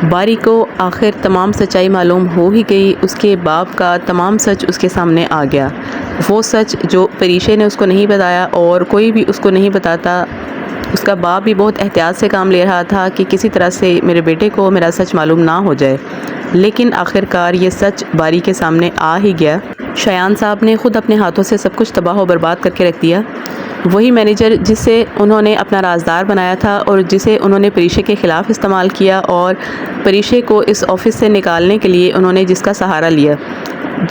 باری کو آخر تمام سچائی معلوم ہو ہی گئی۔ اس کے باپ کا تمام سچ اس کے سامنے آ گیا، وہ سچ جو پریشے نے اس کو نہیں بتایا اور کوئی بھی اس کو نہیں بتاتا۔ اس کا باپ بھی بہت احتیاط سے کام لے رہا تھا کہ کسی طرح سے میرے بیٹے کو میرا سچ معلوم نہ ہو جائے، لیکن آخرکار یہ سچ باری کے سامنے آ ہی گیا۔ شایان صاحب نے خود اپنے ہاتھوں سے سب کچھ تباہ و برباد کر کے رکھ دیا۔ وہی مینیجر جسے انہوں نے اپنا رازدار بنایا تھا اور جسے انہوں نے پریشے کے خلاف استعمال کیا، اور پریشے کو اس آفس سے نکالنے کے لیے انہوں نے جس کا سہارا لیا،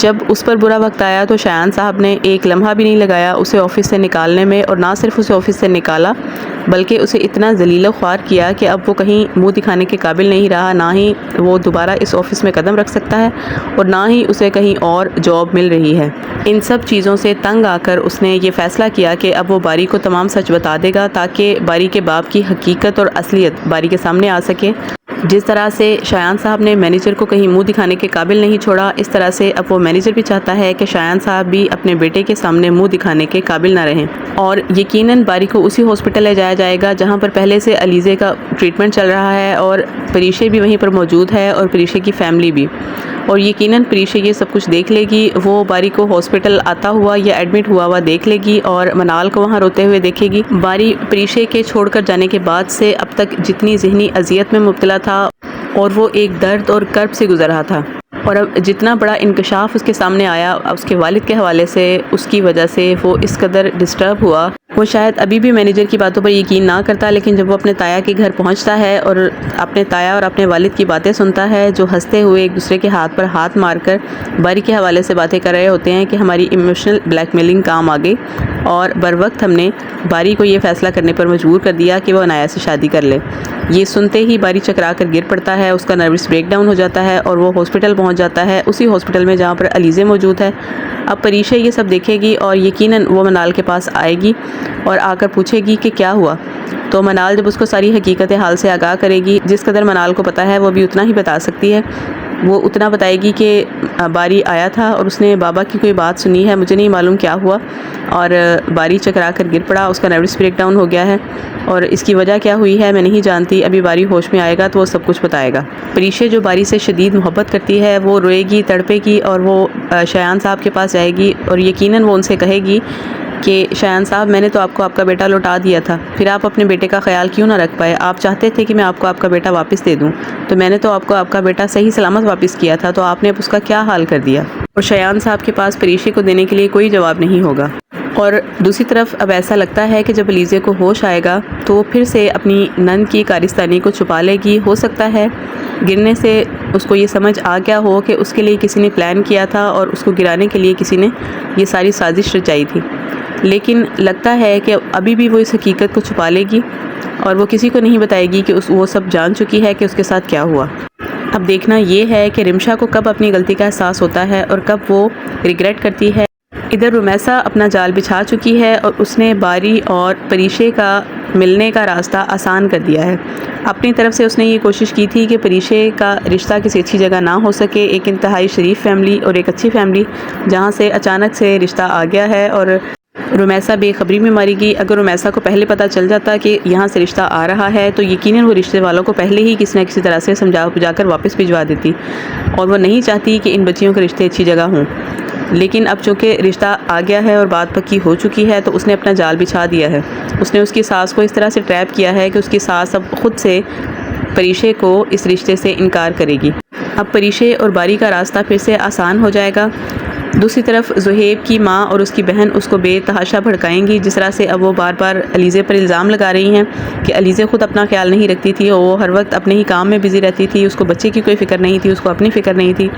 جب اس پر برا وقت آیا تو شایان صاحب نے ایک لمحہ بھی نہیں لگایا اسے آفس سے نکالنے میں، اور نہ صرف اسے آفس سے نکالا بلکہ اسے اتنا ذلیل و خوار کیا کہ اب وہ کہیں منہ دکھانے کے قابل نہیں رہا، نہ ہی وہ دوبارہ اس آفس میں قدم رکھ سکتا ہے اور نہ ہی اسے کہیں اور جاب مل رہی ہے۔ ان سب چیزوں سے تنگ آ کر اس نے یہ فیصلہ کیا کہ اب وہ باری کو تمام سچ بتا دے گا تاکہ باری کے باپ کی حقیقت اور اصلیت باری کے سامنے آ سکے۔ جس طرح سے شایان صاحب نے مینیجر کو کہیں منہ دکھانے کے قابل نہیں چھوڑا، اس طرح سے اب وہ مینیجر بھی چاہتا ہے کہ شایان صاحب بھی اپنے بیٹے کے سامنے منہ دکھانے کے قابل نہ رہیں، اور یقیناً باری کو اسی ہاسپٹل لے جایا جائے گا جہاں پر پہلے سے علیزے کا ٹریٹمنٹ چل رہا ہے، اور پریشے بھی وہیں پر موجود ہے اور پریشے کی فیملی بھی، اور یقیناً پریشے یہ سب کچھ دیکھ لے گی۔ وہ باری کو ہاسپٹل آتا ہوا یا ایڈمٹ ہوا ہوا دیکھ لے گی اور منال کو وہاں روتے ہوئے دیکھے گی۔ باری پریشے کے چھوڑ کر جانے کے بعد سے اب تک جتنی ذہنی اذیت میں مبتلا تھا اور وہ ایک درد اور کرب سے گزر رہا تھا، اور اب جتنا بڑا انکشاف اس کے سامنے آیا اس کے والد کے حوالے سے، اس کی وجہ سے وہ اس قدر ڈسٹرب ہوا۔ وہ شاید ابھی بھی مینیجر کی باتوں پر یقین نہ کرتا، لیکن جب وہ اپنے تایا کے گھر پہنچتا ہے اور اپنے تایا اور اپنے والد کی باتیں سنتا ہے جو ہنستے ہوئے ایک دوسرے کے ہاتھ پر ہاتھ مار کر باری کے حوالے سے باتیں کر رہے ہوتے ہیں کہ ہماری ایموشنل بلیک میلنگ کام آ گئی، اور بر وقت ہم نے باری کو یہ فیصلہ کرنے پر مجبور کر دیا کہ وہ عنایا سے شادی کر لے۔ یہ سنتے ہی باری چکرا کر گر پڑتا ہے، اس کا نروس بریک ڈاؤن ہو جاتا ہے اور وہ ہاسپٹل پہنچ جاتا ہے، اسی ہاسپٹل میں جہاں پر علیزے موجود ہے۔ اب پریشے یہ سب دیکھے گی اور یقیناً وہ منال کے پاس آئے گی اور آ کر پوچھے گی کہ کیا ہوا، تو منال جب اس کو ساری حقیقت حال سے آگاہ کرے گی، جس قدر منال کو پتہ ہے وہ بھی اتنا ہی بتا سکتی ہے۔ وہ اتنا بتائے گی کہ باری آیا تھا اور اس نے بابا کی کوئی بات سنی ہے، مجھے نہیں معلوم کیا ہوا، اور باری چکرا کر گر پڑا، اس کا نروس بریک ڈاؤن ہو گیا ہے، اور اس کی وجہ کیا ہوئی ہے میں نہیں جانتی، ابھی باری ہوش میں آئے گا تو وہ سب کچھ بتائے گا۔ پریشے جو باری سے شدید محبت کرتی ہے وہ روئے گی، تڑپے گی، اور وہ شایان صاحب کے پاس جائے گی اور یقیناً وہ ان سے کہے گی کہ شایان صاحب میں نے تو آپ کو آپ کا بیٹا لوٹا دیا تھا، پھر آپ اپنے بیٹے کا خیال کیوں نہ رکھ پائے؟ آپ چاہتے تھے کہ میں آپ کو آپ کا بیٹا واپس دے دوں، تو میں نے تو آپ کو آپ کا بیٹا صحیح سلامت واپس کیا تھا، تو آپ نے اب اس کا کیا حال کر دیا؟ اور شایان صاحب کے پاس پریشے کو دینے کے لیے کوئی جواب نہیں ہوگا۔ اور دوسری طرف اب ایسا لگتا ہے کہ جب علیزے کو ہوش آئے گا تو وہ پھر سے اپنی نند کی کارستانی کو چھپا لے گی۔ ہو سکتا ہے گرنے سے اس کو یہ سمجھ آ گیا ہو کہ اس کے لیے کسی نے پلان کیا تھا اور اس کو گرانے کے لیے کسی نے یہ ساری سازش رچائی تھی، لیکن لگتا ہے کہ ابھی بھی وہ اس حقیقت کو چھپا لے گی اور وہ کسی کو نہیں بتائے گی کہ وہ سب جان چکی ہے کہ اس کے ساتھ کیا ہوا۔ اب دیکھنا یہ ہے کہ رمشا کو کب اپنی غلطی کا احساس ہوتا ہے اور کب وہ ریگریٹ کرتی ہے۔ ادھر رمیسا اپنا جال بچھا چکی ہے اور اس نے باری اور پریشے کا ملنے کا راستہ آسان کر دیا ہے۔ اپنی طرف سے اس نے یہ کوشش کی تھی کہ پریشے کا رشتہ کسی اچھی جگہ نہ ہو سکے، ایک انتہائی شریف فیملی اور ایک اچھی فیملی جہاں سے اچانک سے رشتہ آ گیا ہے، اور رمیسا بے خبری میں ماری گئی۔ اگر رمیسا کو پہلے پتہ چل جاتا کہ یہاں سے رشتہ آ رہا ہے تو یقیناً وہ رشتے والوں کو پہلے ہی کسی نہ کسی طرح سے سمجھا بجھا کر واپس بھجوا دیتی، اور وہ نہیں چاہتی کہ ان بچیوں کے رشتے اچھی جگہ ہوں، لیکن اب چونکہ رشتہ آ گیا ہے اور بات پکی ہو چکی ہے تو اس نے اپنا جال بچھا دیا ہے۔ اس نے اس کی ساس کو اس طرح سے ٹریپ کیا ہے کہ اس کی ساس اب خود سے پریشے کو اس رشتے سے انکار کرے گی۔ اب پریشے اور باری کا راستہ پھر سے آسان ہو جائے گا۔ دوسری طرف زہیب کی ماں اور اس کی بہن اس کو بے تحاشا بھڑکائیں گی، جس طرح سے اب وہ بار بار علیزے پر الزام لگا رہی ہیں کہ علیزے خود اپنا خیال نہیں رکھتی تھی، اور وہ ہر وقت اپنے ہی کام میں بزی رہتی تھی، اس کو بچے کی کوئی فکر نہیں تھی، اس کو اپنی فکر نہیں تھی،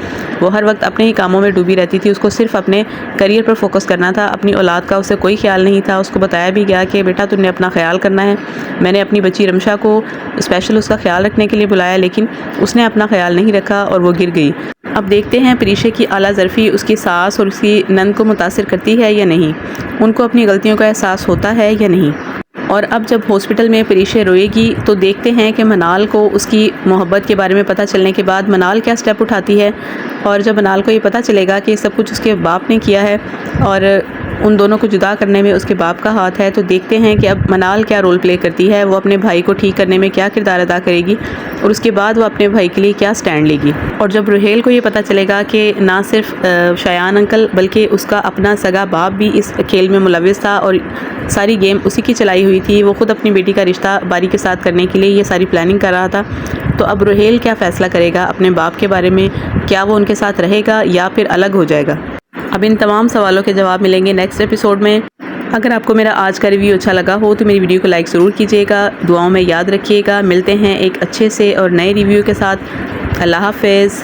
وہ ہر وقت اپنے ہی کاموں میں ڈوبی رہتی تھی، اس کو صرف اپنے کریئر پر فوکس کرنا تھا، اپنی اولاد کا اسے کوئی خیال نہیں تھا۔ اس کو بتایا بھی گیا کہ بیٹا تم نے اپنا خیال کرنا ہے، میں نے اپنی بچی رمشا کو اسپیشل اس کا خیال رکھنے کے لیے بلایا، لیکن اس نے اپنا خیال نہیں رکھا اور وہ گر گئی۔ اب دیکھتے ہیں پریشے کی اعلیٰ ظرفی اس کی ساس اور اس کی نند کو متاثر کرتی ہے یا نہیں، ان کو اپنی غلطیوں کا احساس ہوتا ہے یا نہیں۔ اور اب جب ہاسپٹل میں پریشے روئے گی تو دیکھتے ہیں کہ منال کو اس کی محبت کے بارے میں پتہ چلنے کے بعد منال کیا سٹیپ اٹھاتی ہے، اور جب منال کو یہ پتہ چلے گا کہ یہ سب کچھ اس کے باپ نے کیا ہے اور ان دونوں کو جدا کرنے میں اس کے باپ کا ہاتھ ہے۔ تو دیکھتے ہیں کہ اب منال کیا رول پلے کرتی ہے، وہ اپنے بھائی کو ٹھیک کرنے میں کیا کردار ادا کرے گی اور اس کے بعد وہ اپنے بھائی کے لیے کیا سٹینڈ لے گی۔ اور جب روہیل کو یہ پتہ چلے گا کہ نہ صرف شایان انکل بلکہ اس کا اپنا سگا باپ بھی اس کھیل میں ملوث تھا اور ساری گیم اسی کی چلائی ہوئی تھی، وہ خود اپنی بیٹی کا رشتہ باری کے ساتھ کرنے کے لیے یہ ساری پلاننگ کر رہا تھا، تو اب روہیل کیا فیصلہ کرے گا اپنے باپ کے بارے میں؟ کیا وہ ان کے ساتھ رہے گا یا پھر الگ ہو جائے گا؟ اب ان تمام سوالوں کے جواب ملیں گے نیکسٹ ایپیسوڈ میں۔ اگر آپ کو میرا آج کا ریویو اچھا لگا ہو تو میری ویڈیو کو لائک ضرور کیجیے گا، دعاؤں میں یاد رکھیے گا۔ ملتے ہیں ایک اچھے سے اور نئے ریویو کے ساتھ۔ اللہ حافظ۔